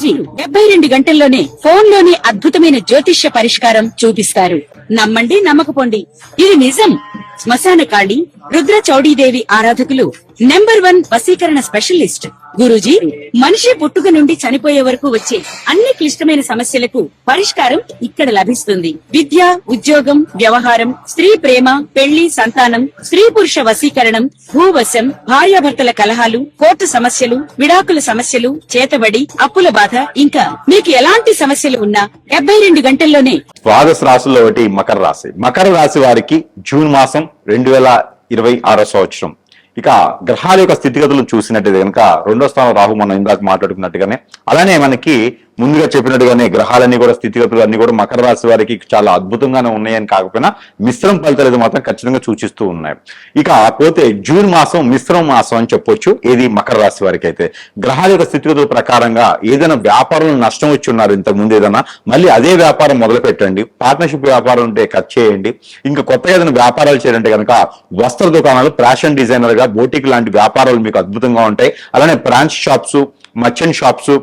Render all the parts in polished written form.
గురూజీ 72 గంటల్లోనే ఫోన్ లోని అద్భుతమైన జ్యోతిష్య పరిష్కారం చూపిస్తారు. నమ్మండి, నమ్మకపోండి, ఇది నిజం. శ్మశాన కాళి రుద్ర చౌడీదేవి ఆరాధకులు నంబర్ 1 వశీకరణ స్పెషలిస్ట్ గురూజీ. మనిషి పుట్టుక నుండి చనిపోయే వరకు వచ్చే అన్ని క్లిష్టమైన సమస్యలకు పరిష్కారం ఇక్కడ లభిస్తుంది. విద్య, ఉద్యోగం, వ్యవహారం, స్త్రీ ప్రేమ, పెళ్లి, సంతానం, స్త్రీ పురుష వశీకరణం, భూవశం, భార్యాభర్తల కలహాలు, కోర్టు సమస్యలు, విడాకుల సమస్యలు, చేతబడి, అప్పుల బాధ, ఇంకా మీకు ఎలాంటి సమస్యలు ఉన్నా 72 గంటల్లోనే. ద్వాదశ రాశుల్లో ఒకటి మకర రాశి. మకర రాశి వారికి జూన్ మాసం 2026 సంవత్సరం. ఇక గ్రహాల యొక్క స్థితిగతులను చూసినట్టయితే కనుక రెండో స్థానం రాహు, మనం ఇందాక మాట్లాడుకున్నట్టుగానే, అలానే మనకి ముందుగా చెప్పినట్టుగానే గ్రహాలన్నీ కూడా స్థితిగతులు అన్ని కూడా మకర రాశి వారికి చాలా అద్భుతంగానే ఉన్నాయని కాకపోయినా మిశ్రమ ఫలితాలు మాత్రం ఖచ్చితంగా సూచిస్తూ ఉన్నాయి. ఇక పోతే జూన్ మాసం మిశ్రమ మాసం అని చెప్పొచ్చు. ఏది మకర రాశి వారికి అయితే గ్రహాల యొక్క స్థితిగతుల ప్రకారంగా ఏదైనా వ్యాపారంలో నష్టం వచ్చి ఉన్నారు ఇంతకు ముందు, ఏదైనా మళ్ళీ అదే వ్యాపారం మొదలు పెట్టండి. పార్ట్నర్షిప్ వ్యాపారం ఉంటే కట్ చేయండి. ఇంకా కొత్తగా ఏదైనా వ్యాపారాలు చేయాలంటే కనుక వస్త్ర దుకాణాలు, ఫ్యాషన్ డిజైనర్ గా, బోటిక్ లాంటి వ్యాపారాలు మీకు అద్భుతంగా ఉంటాయి. అలానే బ్రాంచ్ షాప్స్, మర్చెంట్ షాప్స్,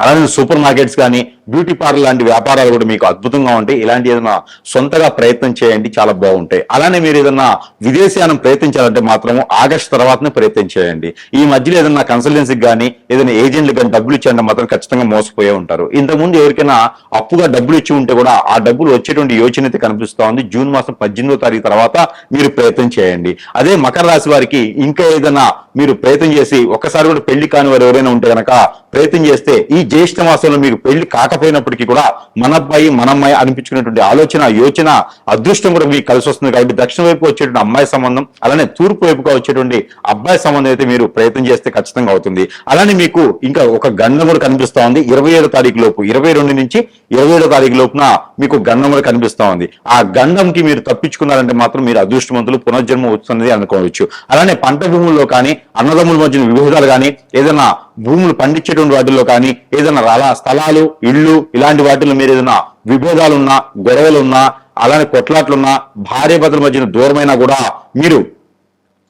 అలానే సూపర్ మార్కెట్స్ కానీ, బ్యూటీ పార్లర్ లాంటి వ్యాపారాలు కూడా మీకు అద్భుతంగా ఉంటాయి. ఇలాంటి ఏదైనా సొంతగా ప్రయత్నం చేయండి, చాలా బాగుంటాయి. అలానే మీరు ఏదైనా విదేశీయానం ప్రయత్నించాలంటే మాత్రం ఆగస్టు తర్వాతనే ప్రయత్నం చేయండి. ఈ మధ్యలో ఏదైనా కన్సల్టెన్సీకి కానీ, ఏదైనా ఏజెంట్లు కానీ డబ్బులు ఇచ్చారంటే మాత్రం ఖచ్చితంగా మోసపోయే ఉంటారు. ఇంతకుముందు ఎవరికైనా అప్పుగా డబ్బులు ఇచ్చి ఉంటే కూడా ఆ డబ్బులు వచ్చేటువంటి యోచన అయితే కనిపిస్తూ ఉంది. జూన్ మాసం 18వ తారీఖు తర్వాత మీరు ప్రయత్నం చేయండి. అదే మకర రాశి వారికి ఇంకా ఏదైనా మీరు ప్రయత్నం చేసి ఒక్కసారి కూడా పెళ్లి కాని వారు ఎవరైనా ఉంటే కనుక ప్రయత్నం చేస్తే ఈ జ్యేష్ఠ మాసంలో మీకు పెళ్లి కాకపోయినప్పటికీ కూడా మన అబ్బాయి మన అమ్మాయి అనిపించుకునేటువంటి ఆలోచన, యోచన, అదృష్టం కూడా మీకు కలిసి వస్తుంది. కాబట్టి దక్షిణ వైపు వచ్చేటువంటి అమ్మాయి సంబంధం, అలానే తూర్పు వైపుగా వచ్చేటువంటి అబ్బాయి సంబంధం అయితే మీరు ప్రయత్నం చేస్తే ఖచ్చితంగా అవుతుంది. అలానే మీకు ఇంకా ఒక గండం కూడా కనిపిస్తా ఉంది. 27వ తారీఖు లోపు, 22 నుంచి 27వ తారీఖు లోపున మీకు గండం కూడా కనిపిస్తా ఉంది. ఆ గండంకి మీరు తప్పించుకున్నారంటే మాత్రం మీరు అదృష్టవంతులు, పునర్జన్మ వస్తున్నది అనుకోవచ్చు. అలానే పంట భూముల్లో కానీ, అన్నదమ్ముల మధ్యన విభేదాలు కానీ, ఏదైనా భూములు పండించేటువంటి వాటిల్లో కానీ, ఏదైనా స్థలాలు, ఇళ్ళు ఇలాంటి వాటిల్లో మీరు ఏదైనా విభేదాలున్నా, గొడవలున్నా, అలానే కొట్లాట్లున్నా, భార్య భర్తల మధ్యన దూరమైనా కూడా మీరు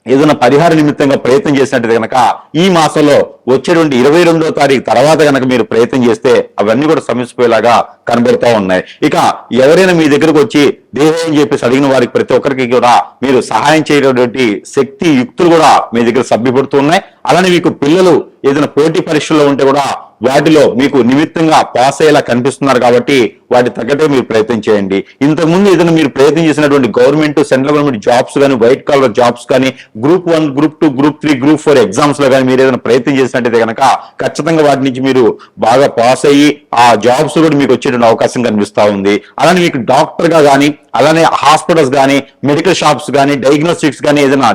ఏదైనా పరిహార నిమిత్తంగా ప్రయత్నం చేసినట్టు కనుక ఈ మాసంలో వచ్చేటువంటి 22వ తారీఖు తర్వాత కనుక మీరు ప్రయత్నం చేస్తే అవన్నీ కూడా సమస్యపోయేలాగా కనబడుతూ ఉన్నాయి. ఇక ఎవరైనా మీ దగ్గరకు వచ్చి దేహం అని చెప్పేసి అడిగిన వారికి ప్రతి ఒక్కరికి కూడా మీరు సహాయం చేయటువంటి శక్తి, యుక్తులు కూడా మీ దగ్గర సభ్యపడుతూ ఉన్నాయి. అలానే మీకు పిల్లలు ఏదైనా పోటీ పరీక్షల్లో ఉంటే కూడా వాటిలో మీకు నిమిత్తంగా పాస్ అయ్యేలా కనిపిస్తున్నారు. కాబట్టి వాటి తగ్గట్టే మీరు ప్రయత్నం చేయండి. ఇంతకుముందు ఏదైనా మీరు ప్రయత్నం చేసినటువంటి గవర్నమెంట్, సెంట్రల్ గవర్నమెంట్ జాబ్స్ కానీ, వైట్ కాలర్ జాబ్స్ కానీ, group 1, group 2, group 3, group 4 exams లో కానీ మీరు ఏదైనా ప్రయత్నం చేసినట్టయితే కనుక ఖచ్చితంగా వాటి నుంచి మీరు బాగా పాస్ అయ్యి ఆ జాబ్స్ కూడా మీకు వచ్చేటువంటి అవకాశం కనిపిస్తా ఉంది. అలానే మీకు డాక్టర్ గా కానీ, అలానే హాస్పిటల్స్ కానీ, మెడికల్ షాప్స్ కానీ, డయాగ్నోస్టిక్స్ కానీ ఏదైనా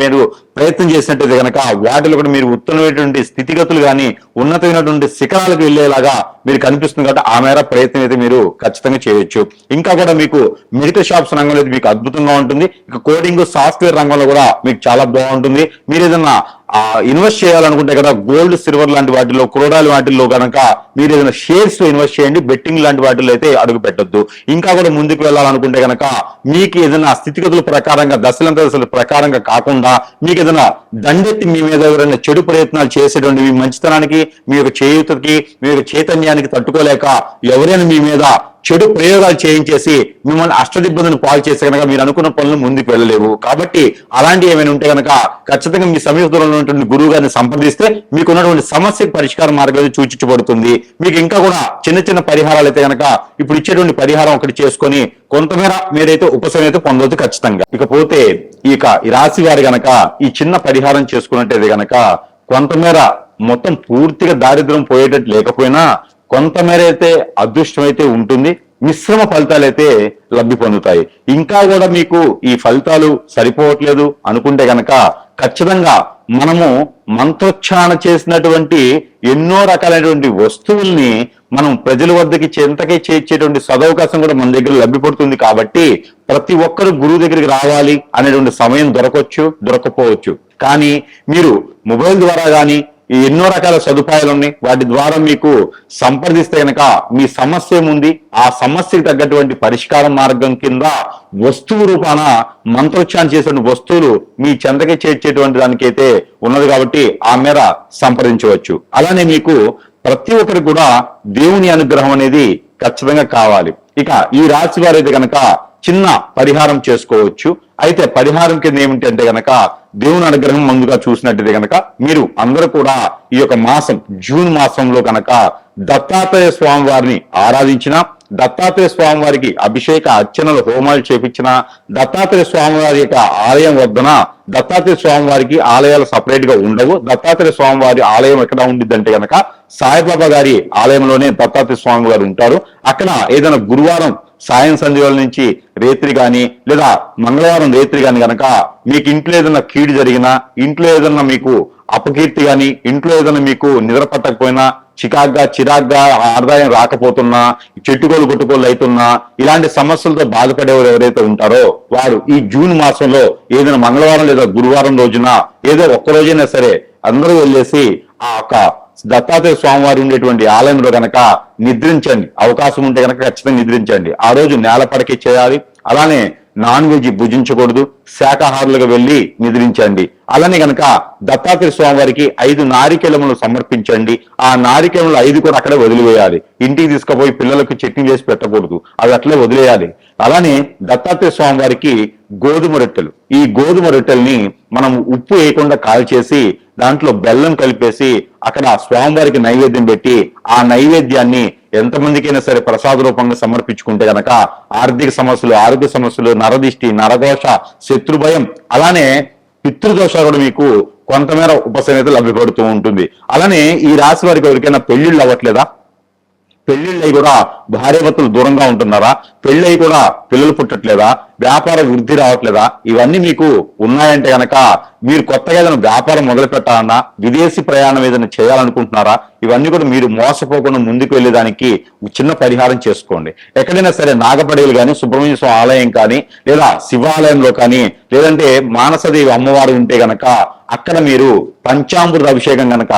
మీరు ప్రయత్నం చేసినట్టయితే కనుక వాటిలో కూడా మీరు ఉత్తమమైనటువంటి స్థితిగతులు కానీ, ఉన్నతమైనటువంటి శిఖరాలకు వెళ్లేలాగా మీరు కనిపిస్తుంది. కాబట్టి ఆ మేర ప్రయత్నం అయితే మీరు ఖచ్చితంగా చేయొచ్చు. ఇంకా కూడా మీకు మెడికల్ షాప్స్ రంగంలో మీకు అద్భుతంగా ఉంటుంది. ఇక కోడింగ్, సాఫ్ట్వేర్ రంగంలో కూడా మీకు చాలా బాగుంటుంది. మీరు ఏదైనా ఇన్వెస్ట్ చేయాలనుకుంటే కదా గోల్డ్, సిల్వర్ లాంటి వాటిల్లో, క్రూడాయిల్ వాటిల్లో కనుక మీరు ఏదైనా షేర్స్ లో ఇన్వెస్ట్ చేయండి. బెట్టింగ్ లాంటి వాటిల్లో అయితే అడుగు పెట్టొద్దు. ఇంకా కూడా ముందుకు వెళ్ళాలనుకుంటే కనుక మీకు ఏదైనా స్థితిగతుల ప్రకారంగా, దశల ప్రకారంగా కాకుండా మీకు ఏదైనా దండెత్తి మీ మీద ఎవరైనా చెడు ప్రయత్నాలు చేసేటువంటి మీ మంచితనానికి, మీ యొక్క చేయూతకి, మీ యొక్క చైతన్యానికి తట్టుకోలేక ఎవరైనా మీ మీద చెడు ప్రయోగాలు చేయించేసి మిమ్మల్ని అష్టదిబ్బలను పాలు చేస్తే కనుక మీరు అనుకున్న పనులు ముందుకు వెళ్ళలేవు. కాబట్టి అలాంటి ఏమైనా ఉంటే కనుక ఖచ్చితంగా మీ సమీపంలో ఉన్నటువంటి గురువు గారిని సంప్రదిస్తే మీకు ఉన్నటువంటి సమస్యకు పరిష్కార మార్గం సూచించబడుతుంది. మీకు ఇంకా కూడా చిన్న చిన్న పరిహారాలు అయితే కనుక ఇప్పుడు ఇచ్చేటువంటి పరిహారం ఒకటి చేసుకొని కొంతమేర మీరైతే ఉపశమనం అయితే పొందవచ్చు ఖచ్చితంగా. ఇకపోతే ఈ రాశి వారి గనక ఈ చిన్న పరిహారం చేసుకున్నట్టయితే గనక కొంతమేర మొత్తం పూర్తిగా దారిద్ర్యం పోయేటట్టు లేకపోయినా కొంతమేర అయితే అదృష్టం అయితే ఉంటుంది. మిశ్రమ ఫలితాలు అయితే లబ్ధి పొందుతాయి. ఇంకా కూడా మీకు ఈ ఫలితాలు సరిపోవట్లేదు అనుకుంటే గనక ఖచ్చితంగా మనము మంత్రోచ్చారణ చేసినటువంటి ఎన్నో రకాలైనటువంటి వస్తువుల్ని మనం ప్రజల వద్దకి చెంతకే చేర్చేటువంటి సదవకాశం కూడా మన దగ్గర లభ్యపడుతుంది. కాబట్టి ప్రతి ఒక్కరు గురువు దగ్గరికి రావాలి అనేటువంటి సమయం దొరకపోవచ్చు. కానీ మీరు మొబైల్ ద్వారా కానీ ఎన్నో రకాల సదుపాయాలు ఉన్నాయి. వాటి ద్వారా మీకు సంప్రదిస్తే కనుక మీ సమస్య ఏముంది, ఆ సమస్యకు తగ్గటువంటి పరిష్కార మార్గం కింద వస్తువు రూపాన మంత్రోచ్చారణ చేసిన వస్తువులు మీ చెంతకే చేర్చేటువంటి దానికైతే ఉన్నది. కాబట్టి ఆ మేర సంప్రదించవచ్చు. అలానే మీకు ప్రతి ఒక్కరికి కూడా దేవుని అనుగ్రహం అనేది ఖచ్చితంగా కావాలి. ఇక ఈ రాశి వారైతే కనుక చిన్న పరిహారం చేసుకోవచ్చు. అయితే పరిహారం కింద ఏమిటంటే గనక దేవుని అనుగ్రహం ముందుగా చూసినట్టయితే గనక మీరు అందరూ కూడా ఈ యొక్క మాసం జూన్ మాసంలో కనుక దత్తాత్రేయ స్వామి వారిని ఆరాధించిన, దత్తాత్రేయ స్వామి వారికి అభిషేక అర్చనలు హోమాలు చేపించిన, దత్తాత్రేయ స్వామి వారి యొక్క ఆలయం వద్దన దత్తాత్రేయ స్వామి వారికి ఆలయాలు సపరేట్ గా ఉండవు. దత్తాత్రేయ స్వామి వారి ఆలయం ఎక్కడ ఉండిద్దంటే గనక సాయిబాబా గారి ఆలయంలోనే దత్తాత్రేయ స్వామి వారు ఉంటారు. అక్కడ ఏదైనా గురువారం సాయం సంధ్యల నుంచి రేత్రి గాని లేదా మంగళవారం రేత్రి గాని గనక మీకు ఇంట్లో ఏదైనా కీడు జరిగినా, ఇంట్లో ఏదైనా మీకు అపకీర్తి గాని, ఇంట్లో ఏదైనా మీకు నిద్ర పట్టకపోయినా, చిరాగ్గా ఆదాయం రాకపోతున్నా, చెట్టుకోలు కొట్టుకోలు అవుతున్నా, ఇలాంటి సమస్యలతో బాధపడేవారు ఎవరైతే ఉంటారో వారు ఈ జూన్ మాసంలో ఏదైనా మంగళవారం లేదా గురువారం రోజున ఏదో ఒక్క రోజైనా సరే అందరూ వెళ్ళేసి ఆ యొక్క దత్తాత్రేయ స్వామివారు ఉండేటువంటి ఆలయంలో గనక నిద్రించండి. అవకాశం ఉంటే గనక ఖచ్చితంగా నిద్రించండి. ఆ రోజు నేల పడకి చేయాలి. అలానే నాన్ వెజ్ భుజించకూడదు. శాకాహారులుగా వెళ్ళి నిద్రించండి. అలానే గనక దత్తాత్రేయ స్వామి వారికి 5 నారికేళములు సమర్పించండి. ఆ నారికేళములు 5 కూడా అక్కడే వదిలివేయాలి. ఇంటికి తీసుకుపోయి పిల్లలకు చట్నీ చేసి పెట్టకూడదు, అవి అట్లే వదిలేయాలి. అలానే దత్తాత్రేయ స్వామి వారికి గోధుమ రొట్టెలు, ఈ గోధుమ రొట్టెల్ని మనం ఉప్పు వేయకుండా కాల్చేసి దాంట్లో బెల్లం కలిపేసి అక్కడ స్వామివారికి నైవేద్యం పెట్టి ఆ నైవేద్యాన్ని ఎంతమందికైనా సరే ప్రసాద రూపంగా సమర్పించుకుంటే గనక ఆర్థిక సమస్యలు, ఆరోగ్య సమస్యలు, నరదిష్టి, నరదోష, శత్రుభయం, అలానే పితృదోష కూడా మీకు కొంతమేర ఉపశమనత లభ్యపడుతూ ఉంటుంది. అలానే ఈ రాశి వారికి ఎవరికైనా పెళ్లిళ్ళు అవ్వట్లేదా? పెళ్లిళ్ళై కూడా భార్యాభర్తలు దూరంగా ఉంటున్నారా? పెళ్ళై కూడా పిల్లలు పుట్టట్లేదా? వ్యాపార వృద్ధి రావట్లేదా? ఇవన్నీ మీకు ఉన్నాయంటే గనక మీరు కొత్తగా ఏదైనా వ్యాపారం మొదలు పెట్టాలన్నా, విదేశీ ప్రయాణం ఏదైనా చేయాలనుకుంటున్నారా? ఇవన్నీ కూడా మీరు మోసపోకుండా ముందుకు వెళ్ళేదానికి చిన్న పరిహారం చేసుకోండి. ఎక్కడైనా సరే నాగపడేలు కానీ, సుబ్రహ్మణ్య స్వామి ఆలయం కానీ, లేదా శివాలయంలో కానీ, లేదంటే మానసదేవి అమ్మవారు ఉంటే గనక అక్కడ మీరు పంచామృత అభిషేకం గనక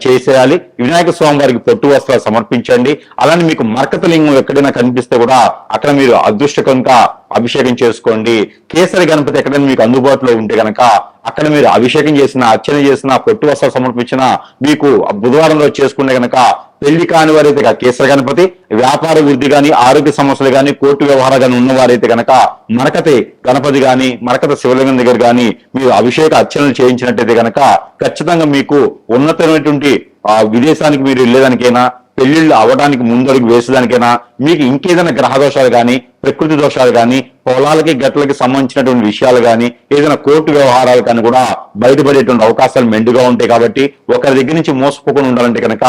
చేసేయాలి. వినాయక స్వామి వారికి పొట్టు వస్త్రాలు సమర్పించండి. అలానే మీకు మరకత లింగం ఎక్కడైనా కనిపిస్తే కూడా అక్కడ మీరు అదృష్టకంగా అభిషేకం చేసుకోండి. కేసరి గణపతి ఎక్కడైనా మీకు అందుబాటులో ఉంటే గనక అక్కడ మీరు అభిషేకం చేసిన, అర్చన చేసిన, పొట్టు వస్త్రాలు సమర్పించిన, మీకు బుధవారం రోజు చేసుకుంటే గనక పెళ్లి కాని వారైతే కేసర గణపతి, వ్యాపార వృద్ధి గాని, ఆరోగ్య సమస్యలు గాని, కోర్టు వ్యవహారాలు గాని ఉన్నవారైతే గనక మరకతి గణపతి గాని, మరకత శివలింగం దగ్గర గాని మీరు అభిషేక అర్చనలు చేయించినట్టయితే గనక ఖచ్చితంగా మీకు ఉన్నతమైనటువంటి విదేశానికి మీరు వెళ్ళేదానికైనా, పెళ్లిళ్ళు అవడానికి ముందడుగు వేసేదానికైనా, మీకు ఇంకేదైనా గ్రహ దోషాలు కానీ, ప్రకృతి దోషాలు కానీ, పొలాలకి గట్లకి సంబంధించినటువంటి విషయాలు కానీ, ఏదైనా కోర్టు వ్యవహారాలు కానీ కూడా బయటపడేటువంటి అవకాశాలు మెండుగా ఉంటాయి. కాబట్టి ఒకరి దగ్గర నుంచి మోసపోకుండా ఉండాలంటే కనుక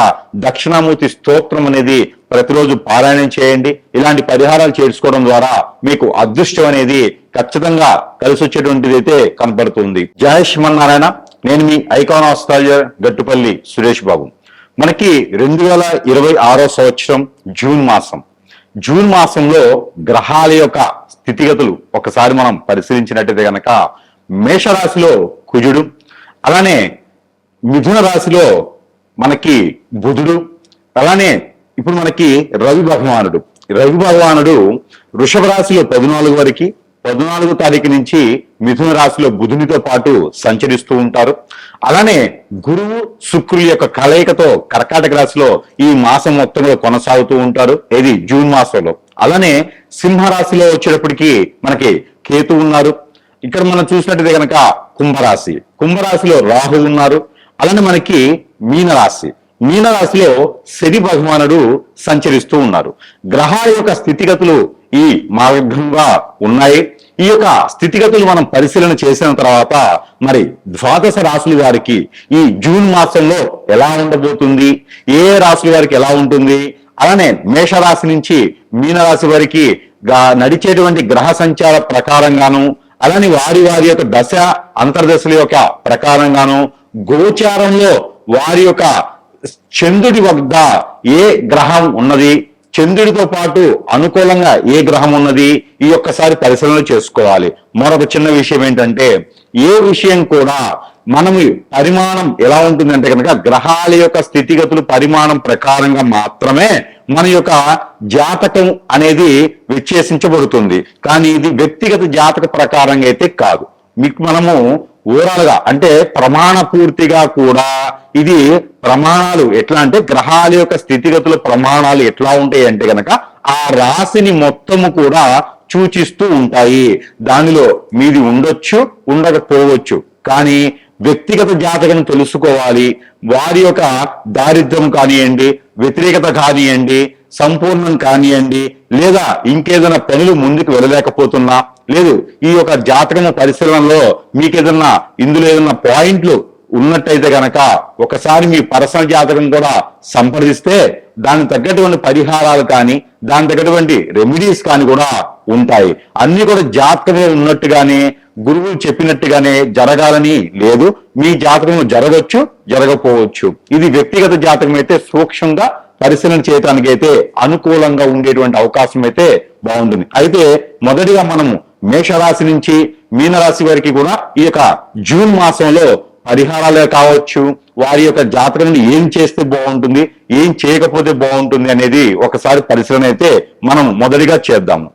దక్షిణామూర్తి స్తోత్రం అనేది ప్రతిరోజు పారాయణం చేయండి. ఇలాంటి పరిహారాలు చేసుకోవడం ద్వారా మీకు అదృష్టం అనేది ఖచ్చితంగా కలిసి వచ్చేటువంటిది అయితే కనపడుతుంది. జయ శ్రీమన్నారాయణ. నేను మీ ఐకాన్ ఆస్ట్రాలజర్ గట్టుపల్లి సురేష్ బాబు. మనకి 2026 సంవత్సరం జూన్ మాసంలో గ్రహాల యొక్క స్థితిగతులు ఒకసారి మనం పరిశీలించినట్టయితే గనక మేషరాశిలో కుజుడు, అలానే మిథున రాశిలో మనకి బుధుడు, అలానే ఇప్పుడు మనకి రవి భగవానుడు వృషభ రాశిలో 14 వరకు, 14వ తారీఖు నుంచి మిథున రాశిలో బుధునితో పాటు సంచరిస్తూ ఉంటారు. అలానే గురువు శుక్రుల యొక్క కలయికతో కర్కాటక రాశిలో ఈ మాసం మొత్తంలో కొనసాగుతూ ఉంటారు. ఇది జూన్ మాసంలో. అలానే సింహరాశిలో వచ్చేటప్పటికి మనకి కేతు ఉన్నారు. ఇక్కడ మనం చూసినట్టయితే కనుక కుంభరాశిలో రాహు ఉన్నారు. అలానే మనకి మీనరాశిలో శని భగవానుడు సంచరిస్తూ ఉన్నారు. గ్రహాల యొక్క స్థితిగతులు ఈ మార్గంగా ఉన్నాయి. ఈ యొక్క స్థితిగతులు మనం పరిశీలన చేసిన తర్వాత మరి ద్వాదశ రాశుల వారికి ఈ జూన్ మాసంలో ఎలా ఉండబోతుంది, ఏ రాశుల వారికి ఎలా ఉంటుంది, అలానే మేషరాశి నుంచి మీనరాశి వారికి నడిచేటువంటి గ్రహ సంచార ప్రకారంగాను, అలానే వారి యొక్క దశ అంతర్దశల యొక్క ప్రకారంగాను, గోచారంలో వారి యొక్క చంద్రుడి వద్ద ఏ గ్రహం ఉన్నది, చంద్రుడితో పాటు అనుకూలంగా ఏ గ్రహం ఉన్నది, ఈ ఒక్కసారి పరిశీలన చేసుకోవాలి. మరొక చిన్న విషయం ఏంటంటే ఏ విషయం కూడా మనము పరిమాణం ఎలా ఉంటుందంటే కనుక గ్రహాల యొక్క స్థితిగతులు పరిమాణం ప్రకారంగా మాత్రమే మన యొక్క జాతకం అనేది విశ్లేషించబడుతుంది. కానీ ఇది వ్యక్తిగత జాతక ప్రకారంగా అయితే కాదు. మీకు మనము ఓవరాల్ గా అంటే ప్రమాణ పూర్తిగా కూడా ఇది ప్రమాణాలు ఎట్లా అంటే గ్రహాల యొక్క స్థితిగతుల ప్రమాణాలు ఎట్లా ఉంటాయి అంటే గనక ఆ రాశిని మొత్తము కూడా సూచిస్తూ ఉంటాయి. దానిలో మీది ఉండొచ్చు, ఉండకపోవచ్చు, కానీ వ్యక్తిగత జాతకం తెలుసుకోవాలి. వారి యొక్క దారిద్ర్యం కానివ్వండి, వ్యతిరేకత కానివ్వండి, సంపూర్ణం కానివ్వండి, లేదా ఇంకేదైనా పనులు ముందుకు వెళ్ళలేకపోతున్నా, లేదు ఈ యొక్క జాతకము పరిశీలనలో మీకు ఏదన్నా ఇందులో ఏదన్నా పాయింట్లు ఉన్నట్టయితే గనక ఒకసారి మీ పర్సనల్ జాతకం కూడా సంప్రదిస్తే దానికి తగ్గటువంటి పరిహారాలు కానీ దానికి తగ్గటువంటి రెమెడీస్ కానీ కూడా ఉంటాయి. అన్ని కూడా జాతకమే ఉన్నట్టుగానే గురువులు చెప్పినట్టుగానే జరగాలని లేదు. మీ జాతకం జరగచ్చు, జరగపోవచ్చు. ఇది వ్యక్తిగత జాతకం అయితే సూక్ష్మంగా పరిశీలన చేయడానికి అయితే అనుకూలంగా ఉండేటువంటి అవకాశం అయితే బాగుంటుంది. అయితే మొదటిగా మనము మేషరాశి నుంచి మీనరాశి వారికి కూడా ఈ యొక్క జూన్ మాసంలో పరిహారాలే కావచ్చు, వారి యొక్క జాతకం ఏం చేస్తే బాగుంటుంది, ఏం చేయకపోతే బాగుంటుంది అనేది ఒకసారి పరిశీలన అయితే మనం మొదటిగా చేద్దాము.